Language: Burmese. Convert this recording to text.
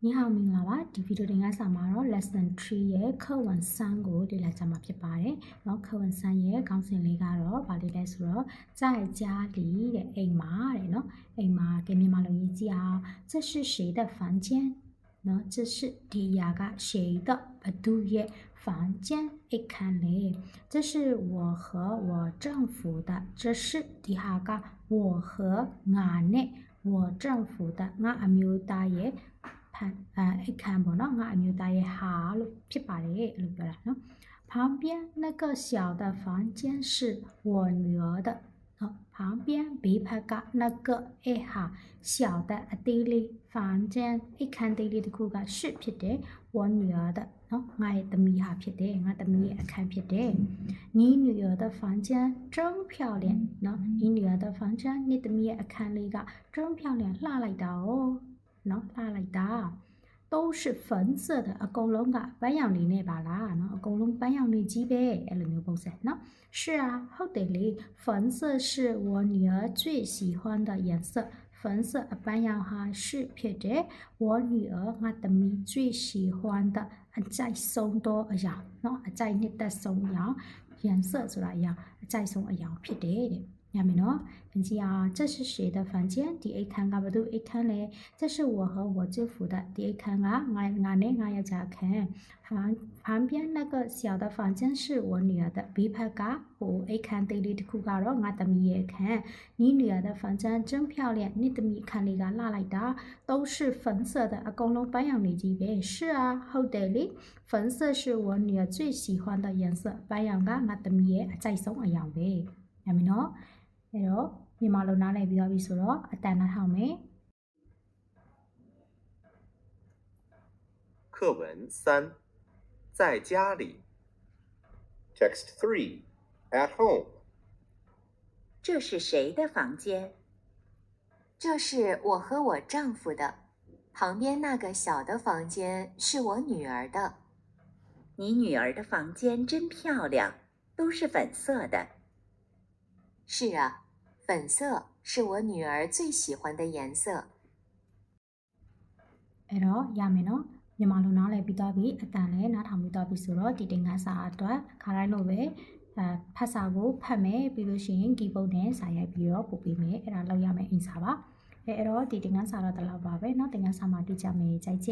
你好，မင်္ဂလာပါဒီဗီဒီယိုတင်ကစာမှာတော့ lesson 3ရဲ့ခက်ဝန်ဆန်းကိုလေ့လာကြမှာဖြစ်ပါတယ်เนาะခက်ဝန်ဆန်းရဲ့ခေါင်းစဉ်လေးကတော့ဗာလေးလဲဆိုတော့在家里တဲ့အိမ်မှာတဲ့เนาะအိမ်မှာကဲမြန်မာလိုရေးကြည့်အောင်这是谁的房间เนาะ这是ဒီယာက谁的ဘသူရဲ့房间အိတ်ခမ်းလေ这是我和我丈夫的这是ဒီဟာက我和ငါနဲ့我丈夫的ငါအမျိုးသားရဲ့အိတ်ခမ်းပေါ့နော်ငါအမျိုးသားရဲ့ဟာလို့ဖြစ်ပါတယ်အဲ့လိုပြောတာနော်旁边那个小的房间是我女儿的旁边ဘေးဖက်က那个အဲ့ဟာ小的အသေးလေး房间အိတ်ခမ်းသေးလေးတစ်ခုက是ဖြစ်တယ်我女儿的နော်ငါရဲ့သမီးဟာဖြစ်တယ်ငါသမီးရဲ့အခန်းဖြစ်တယ်你女儿的房间真漂亮နော်你女儿的房间你သမီးရဲ့အခန်းလေးက真漂亮လှလိုက်တာ哦နော်လှလိုက်တာ都是粉色的အကုန်လုံးကပန်းရောင်နေနဲ့ပါလားနော်အကုန်လုံးပန်းရောင်နေကြီးပဲအဲ့လိုမျိုးပုံစံနော်是啊ဟုတ်တယ်လေ粉色是我女儿最喜欢的颜色粉色အပန်းရောင်ဟာ是ဖြစ်တယ်我女儿ငါသမီး最喜欢的အကြိုက်ဆုံးသောအရာနော်အကြိုက်နှစ်သက်ဆုံးအရာ颜色ဆိုတာအရာအကြိုက်ဆုံးအရာဖြစ်တယ်တဲ့ရမယ်နော်အကြည့်အောင်这是谁的房间ဒီအိတ်ခမ်းကဘာလို့အိတ်ခမ်းလဲ这是我和我丈夫的ဒီအိတ်ခမ်းကငါနဲ့ငါယောက်ျားခမ်း旁边那个小的房间是我女儿的ဘေးဖက်ကဟိုအိတ်ခမ်းသေးလေးတစ်ခုကတော့ငါသမီးရဲ့ခမ်း你女儿的房间真漂亮你သမီးခမ်းလေးကလှလိုက်တာ都是粉色的အကုန်လုံးပန်းရောင်နေကြီးပဲ是啊ဟုတ်တယ်လေ粉色是我女儿最喜欢的颜色ပန်းရောင်ကငါသမီးရဲ့အကြိုက်ဆုံးအရောင်ပဲရမယ်နော်အဲ့တော့မြန်မာလိုနားလည်ပြီးသွားပြီဆိုတော့အတန်နားထောင်မယ်课文3在家里 Text 3 At home 这是谁的房间？这是我和我丈夫的。旁边那个小的房间是我女儿的。你女儿的房间真漂亮，都是粉色的。是啊，粉色是我女儿最喜欢的颜色。အဲ့တော့ရမယ်နော်မြန်မာလိုနားလည်ပြီးသွားပြီအတန်လည်းနားထောင်ပြီးသွားပြီဆိုတော့ဒီတင်ကစာအတွက်ခါတိုင်းလိုပဲဖတ်စာကိုဖတ်မယ်ပြီးလို့ရှိရင်ကီးဘုတ်နဲ့စာရိုက်ပြီးတော့ပို့ပေးမယ်အဲ့ဒါလောက်ရမယ်အင်စာပါအဲ့တော့ဒီတင်ကစာတော့တလောက်ပါပဲเนาะတင်ကစာမှာတွေ့ကြမယ်ကြိုက်ကြ